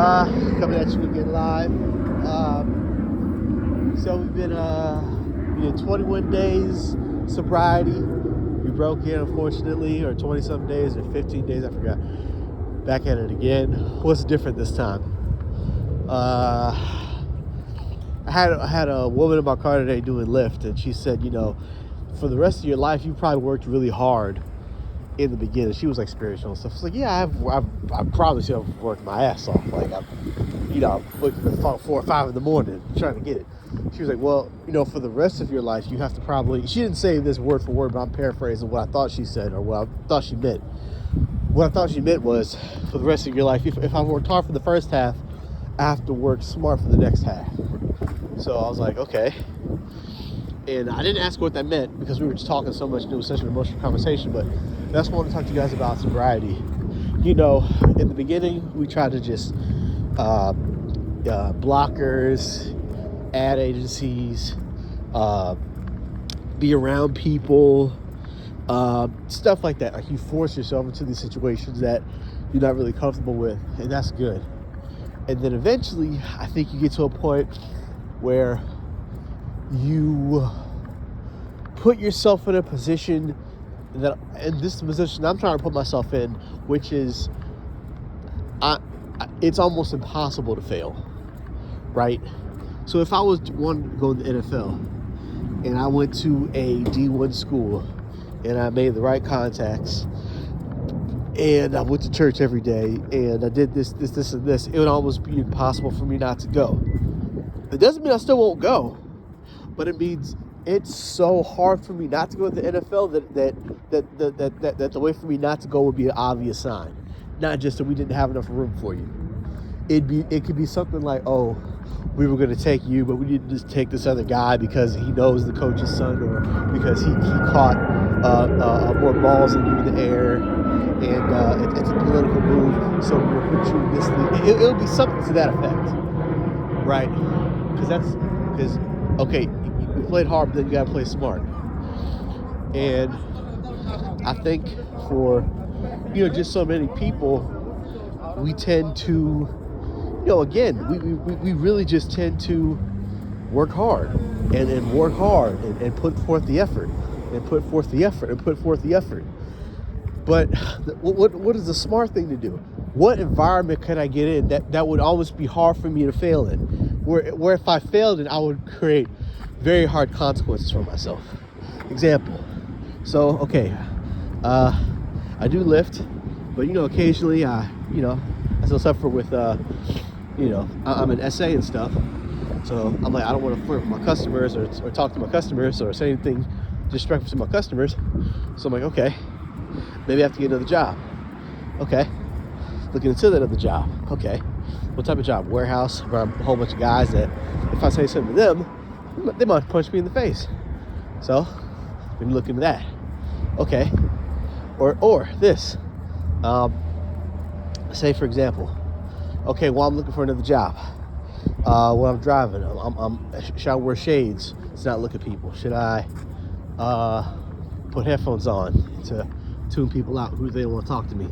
Coming at you again live. So we've been we did 21 days sobriety. We broke in, unfortunately, or 20-some days, or 15 days, I forgot. Back at it again. What's different this time? I had a woman in my car today doing Lyft, and she said, for the rest of your life, you probably worked really hard in the beginning. She was like spiritual and stuff. It's like, yeah, I promise you, I've worked my ass off. Like, I'm waking up 4 or 5 in the morning trying to get it. She was like, well, for the rest of your life, you have to probably. She didn't say this word for word, but I'm paraphrasing what I thought she said, or what I thought she meant. What I thought she meant was, for the rest of your life, if I worked hard for the first half, I have to work smart for the next half. So I was like, okay. And I didn't ask what that meant because we were just talking so much. It was such an emotional conversation. But that's what I want to talk to you guys about sobriety. In the beginning, we tried to just blockers, ad agencies, be around people, stuff like that. Like, you force yourself into these situations that you're not really comfortable with, and that's good. And then eventually, I think you get to a point where you put yourself in a position that, in this position I'm trying to put myself in, which is, it's almost impossible to fail, right? So if I was one to go to the NFL, and I went to a D1 school, and I made the right contacts, and I went to church every day, and I did this, and this, it would almost be impossible for me not to go. It doesn't mean I still won't go, but it means it's so hard for me not to go to the NFL that the way for me not to go would be an obvious sign, not just that we didn't have enough room for you. It could be something like, oh, we were going to take you, but we didn't just take this other guy because he knows the coach's son, or because he caught more balls than you in the air, and it's a political move, so we're going to put you in this league. It'll be something to that effect, right? Because okay, you played hard, but then you got to play smart. And I think for just so many people, we tend to, again, we really just tend to work hard and work hard and put forth the effort and put forth the effort and put forth the effort. But what is the smart thing to do? What environment could I get in that would almost be hard for me to fail in? Where if I failed in, I would create very hard consequences for myself. Example. So, okay, I do Lyft, but occasionally I still suffer with I'm an SA and stuff. So I'm like, I don't want to flirt with my customers or talk to my customers or say anything disrespectful to my customers. So I'm like, okay, maybe I have to get another job. Okay, looking into that other job. Okay, what type of job? Warehouse, around a whole bunch of guys that if I say something to them, they might punch me in the face. So maybe look into that. Okay, or this. Say for example, okay, well, I'm looking for another job. When I'm driving, should I wear shades to not look at people? Should I put headphones on to tune people out who they don't want to talk to me?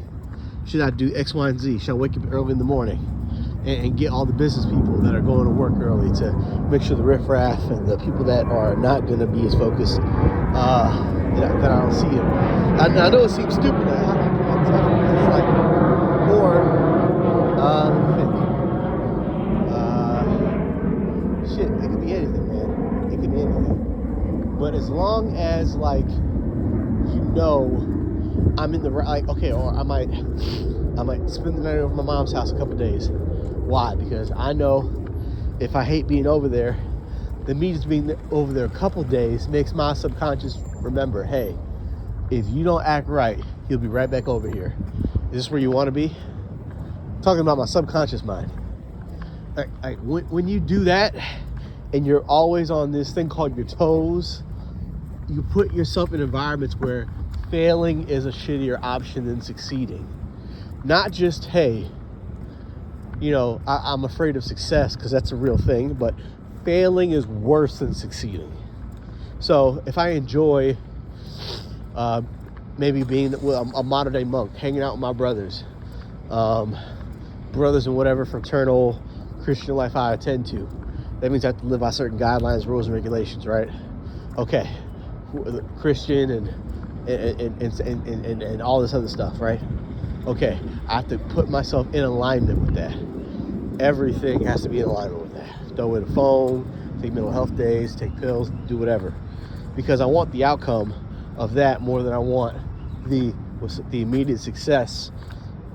Should I do X, Y, and Z? Should I wake up early in the morning and get all the business people that are going to work early to make sure the riffraff and the people that are not going to be as focused, that I don't see them? I know it seems stupid. It's like, shit, it could be anything, man. It could be anything. But as long as, I'm in the right, okay, or I might spend the night over at my mom's house a couple days. Why? Because I know if I hate being over there, then me just being over there a couple days makes my subconscious remember, hey, if you don't act right, he'll be right back over here. Is this where you want to be? I'm talking about my subconscious mind. When you do that, and you're always on this thing called your toes, you put yourself in environments where failing is a shittier option than succeeding. Not just, hey, I'm afraid of success because that's a real thing, but failing is worse than succeeding. So if I enjoy maybe being a modern day monk, hanging out with my brothers, brothers and whatever fraternal Christian life I attend to. That means I have to live by certain guidelines, rules, and regulations, right? Okay, Christian and all this other stuff, right? Okay, I have to put myself in alignment with that. Everything has to be in alignment with that. Throw away the phone, take mental health days, take pills, do whatever. Because I want the outcome of that more than I want the immediate success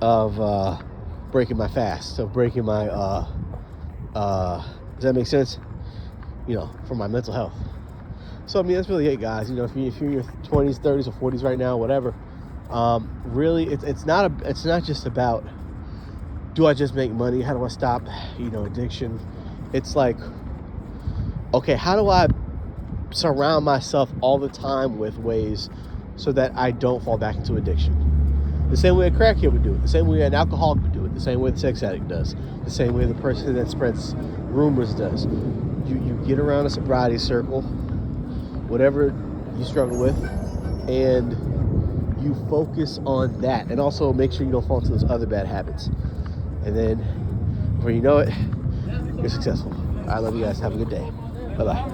of breaking my fast, of breaking my, does that make sense? For my mental health. So, I mean, that's really it, guys. If you're in your 20s, 30s, or 40s right now, whatever, really, it's not just about, do I just make money? How do I stop, addiction? It's like, okay, how do I surround myself all the time with ways so that I don't fall back into addiction? The same way a crackhead would do it, the same way an alcoholic would do it, the same way the sex addict does, the same way the person that spreads rumors does. You get around a sobriety circle, whatever you struggle with, and you focus on that, and also make sure you don't fall into those other bad habits. And then before you know it, you're successful. I love you guys. Have a good day. Bye-bye.